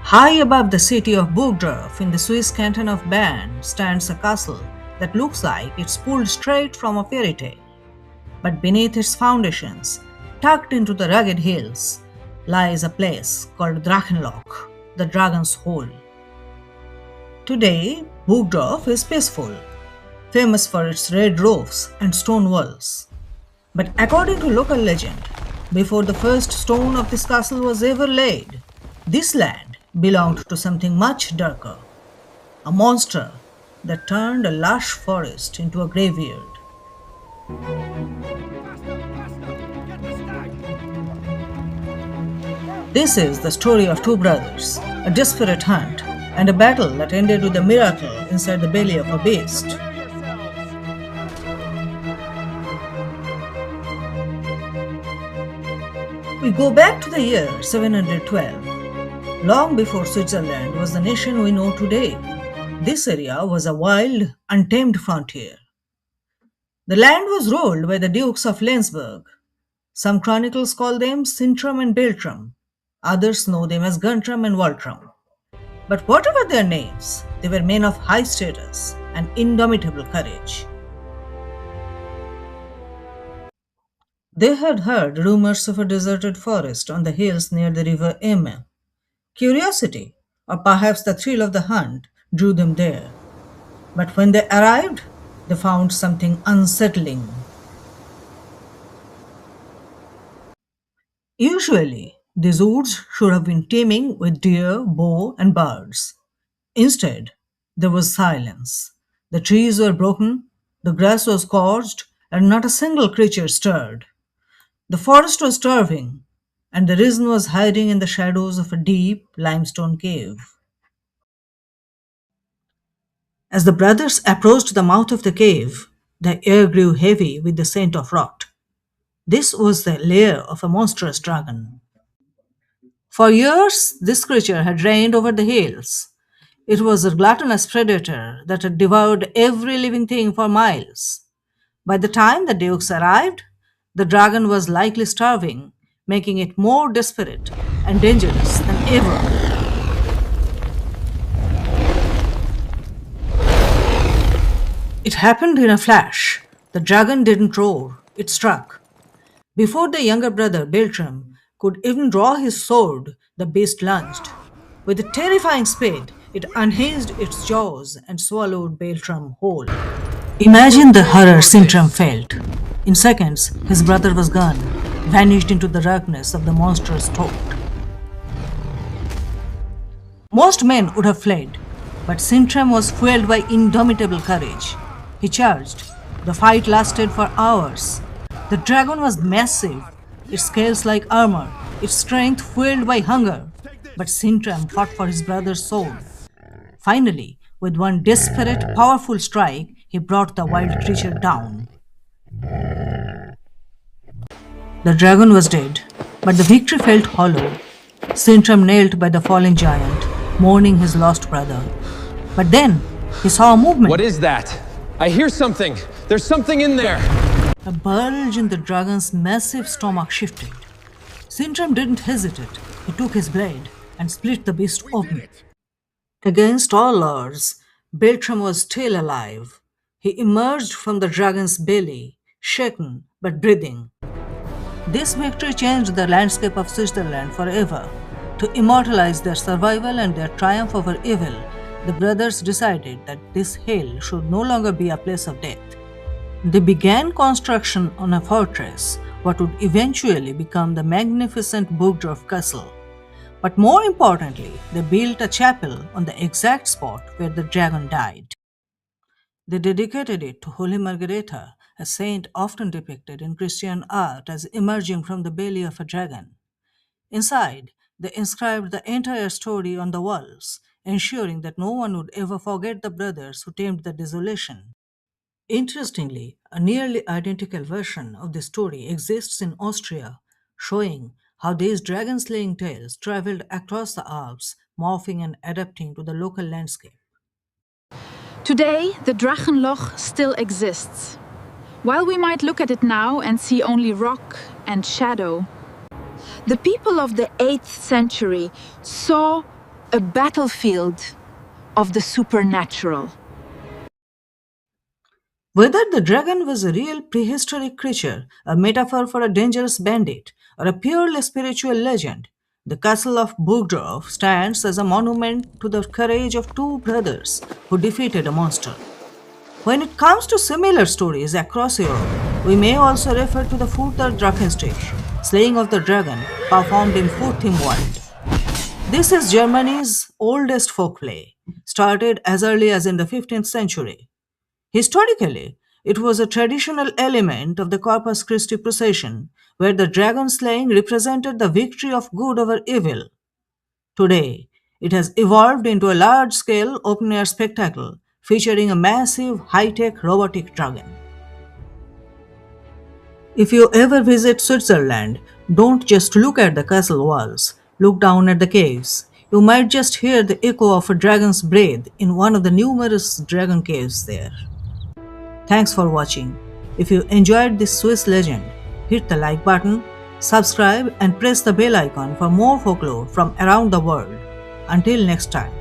High above the city of Burgdorf in the Swiss canton of Bern stands a castle that looks like it's pulled straight from a fairy tale. But beneath its foundations, tucked into the rugged hills, lies a place called Drachenloch, the dragon's hole. Today, Burgdorf is peaceful, famous for its red roofs and stone walls. But according to local legend, before the first stone of this castle was ever laid, this land belonged to something much darker, a monster that turned a lush forest into a graveyard. This is the story of two brothers, a desperate hunt, and a battle that ended with a miracle inside the belly of a beast. We go back to the year 712. Long before Switzerland was the nation we know today, this area was a wild, untamed frontier. The land was ruled by the Dukes of Lenzburg. Some chronicles call them Syntram and Beltram. Others know them as Guntram and Waltram. But whatever their names, they were men of high status and indomitable courage. They had heard rumors of a deserted forest on the hills near the river Emme. Curiosity, or perhaps the thrill of the hunt, drew them there. But when they arrived, they found something unsettling. Usually, these woods should have been teeming with deer, boar, and birds. Instead, there was silence. The trees were broken, the grass was scorched, and not a single creature stirred. The forest was starving, and the reason was hiding in the shadows of a deep limestone cave. As the brothers approached the mouth of the cave, the air grew heavy with the scent of rot. This was the lair of a monstrous dragon. For years, this creature had reigned over the hills. It was a gluttonous predator that had devoured every living thing for miles. By the time the Dukes arrived, the dragon was likely starving, making it more desperate and dangerous than ever. It happened in a flash. The dragon didn't roar, it struck. Before the younger brother, Beltram, could even draw his sword, the beast lunged. With a terrifying speed, it unhinged its jaws and swallowed Beltram whole. Imagine the horror Syntram felt. In seconds, his brother was gone, vanished into the darkness of the monster's throat. Most men would have fled, but Syntram was fueled by indomitable courage. He charged. The fight lasted for hours. The dragon was massive, its scales like armor, its strength fueled by hunger. But Syntram fought for his brother's soul. Finally, with one desperate, powerful strike, he brought the wild creature down. The dragon was dead, but the victory felt hollow. Syntram knelt by the fallen giant, mourning his lost brother. But then, he saw a movement. What is that? I hear something. There's something in there. A bulge in the dragon's massive stomach shifted. Syntram didn't hesitate. He took his blade and split the beast open. Against all odds, Beltram was still alive. He emerged from the dragon's belly, shaken but breathing. This victory changed the landscape of Switzerland forever. To immortalize their survival and their triumph over evil, the brothers decided that this hill should no longer be a place of death. They began construction on a fortress, what would eventually become the magnificent Burgdorf Castle. But more importantly, they built a chapel on the exact spot where the dragon died. They dedicated it to Holy Margaretha, a saint often depicted in Christian art as emerging from the belly of a dragon. Inside, they inscribed the entire story on the walls, ensuring that no one would ever forget the brothers who tamed the desolation. Interestingly, a nearly identical version of the story exists in Austria, showing how these dragon slaying tales traveled across the Alps, morphing and adapting to the local landscape. Today, the Drachenloch still exists. While we might look at it now and see only rock and shadow, the people of the 8th century saw a battlefield of the supernatural. Whether the dragon was a real prehistoric creature, a metaphor for a dangerous bandit, or a purely spiritual legend, the castle of Burgdorf stands as a monument to the courage of two brothers who defeated a monster. When it comes to similar stories across Europe, we may also refer to the Further Drachenstich, slaying of the dragon, performed in Furttimwald. This is Germany's oldest folkplay, started as early as in the 15th century. Historically, it was a traditional element of the Corpus Christi procession, where the dragon slaying represented the victory of good over evil. Today, it has evolved into a large scale open air spectacle featuring a massive high tech robotic dragon. If you ever visit Switzerland, don't just look at the castle walls, look down at the caves. You might just hear the echo of a dragon's breath in one of the numerous dragon caves there. Thanks for watching. If you enjoyed this Swiss legend, hit the like button, subscribe, and press the bell icon for more folklore from around the world. Until next time.